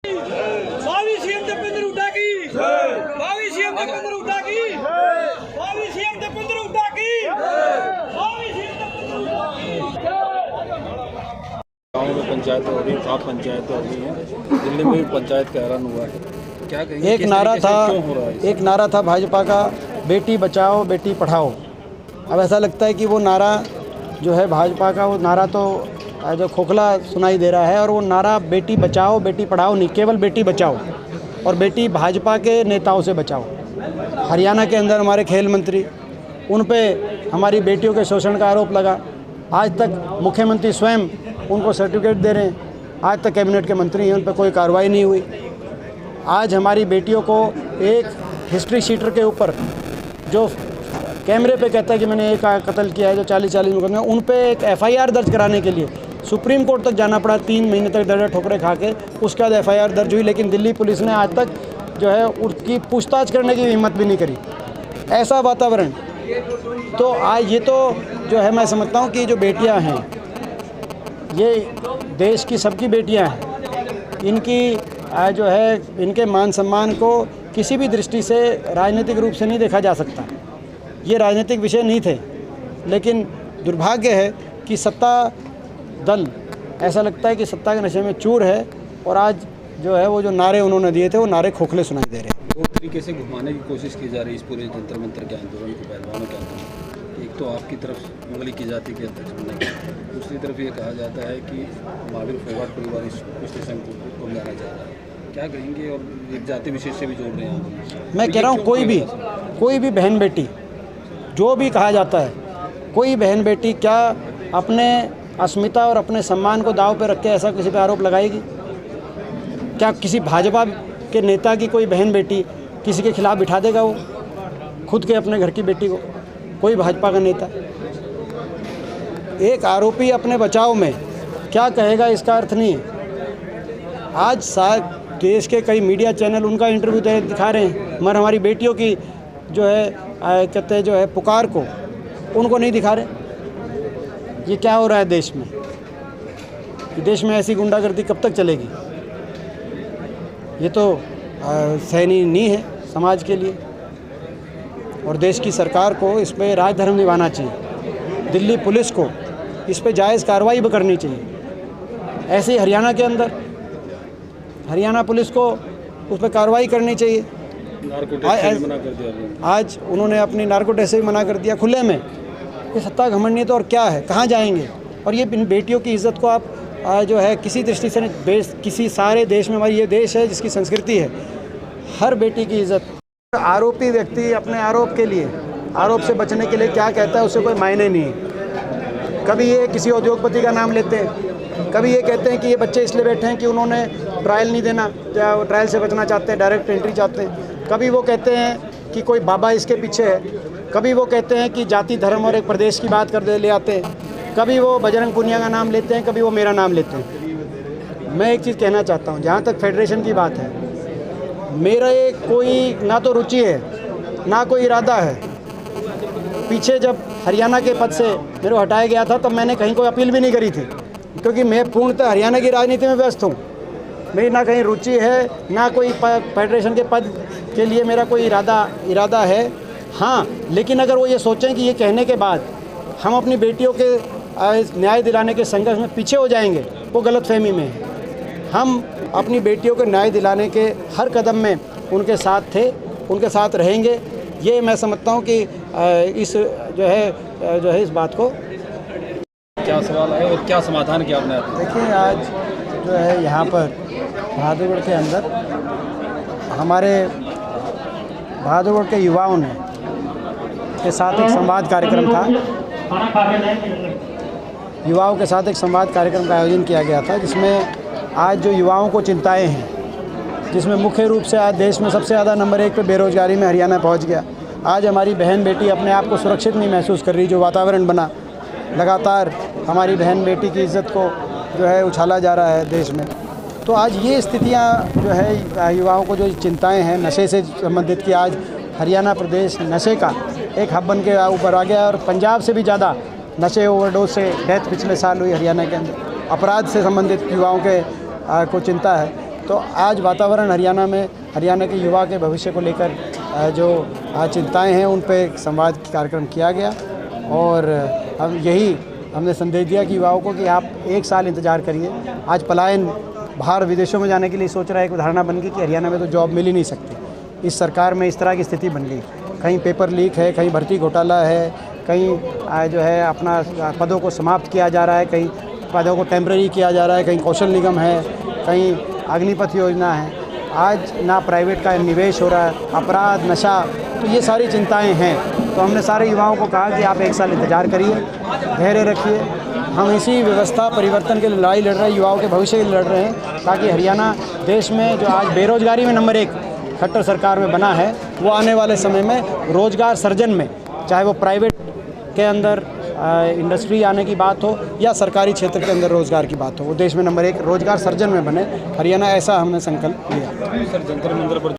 भावी सीएम दीपेंद्र हुड्डा की, भावी सीएम दीपेंद्र हुड्डा की, भावी सीएम दीपेंद्र हुड्डा की, भावी सीएम दीपेंद्र हुड्डा की। गाँव में पंचायत हो रही, आप पंचायत हो रही है, दिल्ली में भी पंचायत का ऐलान हुआ है, क्या कहेंगे? एक नारा था भाजपा का, बेटी बचाओ बेटी पढ़ाओ। अब ऐसा लगता है कि वो नारा जो है भाजपा का, वो नारा तो जो खोखला सुनाई दे रहा है, और वो नारा बेटी बचाओ बेटी पढ़ाओ नहीं, केवल बेटी बचाओ, और बेटी भाजपा के नेताओं से बचाओ। हरियाणा के अंदर हमारे खेल मंत्री, उन पे हमारी बेटियों के शोषण का आरोप लगा। आज तक मुख्यमंत्री स्वयं उनको सर्टिफिकेट दे रहे हैं, आज तक कैबिनेट के मंत्री हैं, उन पर कोई कार्रवाई नहीं हुई। आज हमारी बेटियों को एक हिस्ट्री शीटर के ऊपर जो कैमरे पे कहता है कि मैंने एक कत्ल किया है, जो 40 मुकदमे, उन पे एक एफआईआर दर्ज कराने के लिए सुप्रीम कोर्ट तक जाना पड़ा, 3 महीने तक दर्जा ठोकरे खा के, उसके बाद एफआईआर दर्ज हुई। लेकिन दिल्ली पुलिस ने आज तक जो है उसकी पूछताछ करने की हिम्मत भी नहीं करी। ऐसा वातावरण, तो आज ये तो जो है मैं समझता हूँ कि जो बेटियाँ हैं, ये देश की सबकी बेटियाँ हैं, इनकी जो है इनके मान सम्मान को किसी भी दृष्टि से राजनीतिक रूप से नहीं देखा जा सकता। ये राजनीतिक विषय नहीं थे, लेकिन दुर्भाग्य है कि सत्ता दल ऐसा लगता है कि सत्ता के नशे में चूर है, और आज जो है वो जो नारे उन्होंने दिए थे वो नारे खोखले सुनाई दे रहे हैं। दो तरीके से घुमाने की कोशिश की जा रही है इस पूरे जंतर मंतर के आंदोलन को, पहलवानों के आंदोलन। एक तो आपकी तरफ मुगली की जाति के अध्यक्ष बनने की, दूसरी तरफ ये कहा जाता है कि महावीर फोगाट परिवार इस स्टेशन को ले आना चाह रहा है, क्या कहेंगे? और एक जाति विशेष से भी जोड़ रहे हैं। मैं कह रहा हूँ कोई भी बहन बेटी, जो भी कहा जाता है, कोई बहन बेटी क्या अपने अस्मिता और अपने सम्मान को दांव पे रख के ऐसा किसी पे आरोप लगाएगी? क्या किसी भाजपा के नेता की कोई बहन बेटी किसी के खिलाफ बिठा देगा वो खुद के अपने घर की बेटी को? कोई भाजपा का नेता एक आरोपी अपने बचाव में क्या कहेगा, इसका अर्थ नहीं है। आज देश के कई मीडिया चैनल उनका इंटरव्यू दिखा रहे हैं, मगर हमारी बेटियों की जो है कहते हैं जो है पुकार को उनको नहीं दिखा रहे। ये क्या हो रहा है देश में? कि देश में ऐसी गुंडागर्दी कब तक चलेगी? ये तो सहनीय नहीं है समाज के लिए, और देश की सरकार को इस पर राजधर्म निभाना चाहिए। दिल्ली पुलिस को इस पर जायज़ कार्रवाई भी करनी चाहिए। ऐसे ही हरियाणा के अंदर हरियाणा पुलिस को उस पर कार्रवाई करनी चाहिए। आज उन्होंने अपनी नार्को टेस्ट से भी मना कर दिया खुले में। ये सत्ता घमंड नहीं तो और क्या है? कहाँ जाएंगे? और ये बेटियों की इज़्ज़त को आप जो है किसी दृष्टि से किसी सारे देश में, हमारी ये देश है जिसकी संस्कृति है हर बेटी की इज़्ज़त। आरोपी व्यक्ति अपने आरोप के लिए, आरोप से बचने के लिए क्या कहता है उससे कोई मायने नहीं है। कभी ये किसी उद्योगपति का नाम लेते हैं, कभी ये कहते हैं कि ये बच्चे इसलिए बैठे हैं कि उन्होंने ट्रायल नहीं देना, या वो ट्रायल से बचना चाहते हैं, डायरेक्ट एंट्री चाहते हैं। कभी वो कहते हैं कि कोई बाबा इसके पीछे है, कभी वो कहते हैं कि जाति धर्म और एक प्रदेश की बात कर ले आते हैं, कभी वो बजरंग पुनिया का नाम लेते हैं, कभी वो मेरा नाम लेते हैं। मैं एक चीज़ कहना चाहता हूँ, जहाँ तक फेडरेशन की बात है, मेरा कोई ना तो रुचि है ना कोई इरादा है। पीछे जब हरियाणा के पद से मेरे को हटाया गया था तब मैंने कहीं कोई अपील भी नहीं करी थी, क्योंकि मैं पूर्णतः हरियाणा की राजनीति में व्यस्त हूँ। मेरी ना कहीं रुचि है ना कोई फेडरेशन के पद के लिए मेरा कोई इरादा है। हाँ, लेकिन अगर वो ये सोचें कि ये कहने के बाद हम अपनी बेटियों के न्याय दिलाने के संघर्ष में पीछे हो जाएंगे, वो गलतफहमी में है। हम अपनी बेटियों को न्याय दिलाने के हर कदम में उनके साथ थे, उनके साथ रहेंगे। ये मैं समझता हूँ कि इस इस बात को क्या सवाल है और क्या समाधान किया आपने? देखिए, आज जो है यहाँ पर बहादुरगढ़ के अंदर हमारे बहादुरगढ़ के युवाओं ने के साथ एक संवाद कार्यक्रम था। युवाओं के साथ एक संवाद कार्यक्रम का आयोजन किया गया था, जिसमें आज जो युवाओं को चिंताएं हैं, जिसमें मुख्य रूप से आज देश में सबसे ज़्यादा नंबर 1 पे बेरोज़गारी में हरियाणा पहुंच गया। आज हमारी बहन बेटी अपने आप को सुरक्षित नहीं महसूस कर रही। जो वातावरण बना, लगातार हमारी बहन बेटी की इज़्ज़त को जो है उछाला जा रहा है देश में। तो आज ये स्थितियाँ जो है युवाओं को जो चिंताएँ हैं नशे से संबंधित, कि आज हरियाणा प्रदेश नशे का एक हब बन के ऊपर आ गया, और पंजाब से भी ज़्यादा नशे ओवरडोज से डेथ पिछले साल हुई हरियाणा के अंदर। अपराध से संबंधित युवाओं के को चिंता है। तो आज वातावरण हरियाणा में, हरियाणा के युवा के भविष्य को लेकर जो चिंताएं हैं उन पे एक संवाद कार्यक्रम किया गया। और हम यही हमने संदेश दिया कि युवाओं को कि आप 1 साल इंतज़ार करिए। आज पलायन बाहर विदेशों में जाने के लिए सोच रहा है, एक धारणा बन गई कि हरियाणा में तो जॉब मिल ही नहीं सकती। इस सरकार में इस तरह की स्थिति बन गई, कहीं पेपर लीक है, कहीं भर्ती घोटाला है, कहीं जो है अपना पदों को समाप्त किया जा रहा है, कहीं पदों को टेम्परेरी किया जा रहा है, कहीं कौशल निगम है, कहीं अग्निपथ योजना है। आज ना प्राइवेट का निवेश हो रहा है, अपराध, नशा, तो ये सारी चिंताएं हैं। तो हमने सारे युवाओं को कहा कि आप 1 साल इंतज़ार करिए, धैर्य रखिए। हम इसी व्यवस्था परिवर्तन के लिए लड़ाई लड़ रहे हैं, युवाओं के भविष्य के लिए लड़ रहे हैं, ताकि हरियाणा देश में जो आज बेरोजगारी में नंबर 1 खट्टर सरकार में बना है, वो आने वाले समय में रोजगार सृजन में, चाहे वो प्राइवेट के अंदर इंडस्ट्री आने की बात हो या सरकारी क्षेत्र के अंदर रोजगार की बात हो, वो देश में नंबर 1 रोजगार सृजन में बने। हरियाणा ऐसा हमने संकल्प लिया। सर, जंतर मंतर पर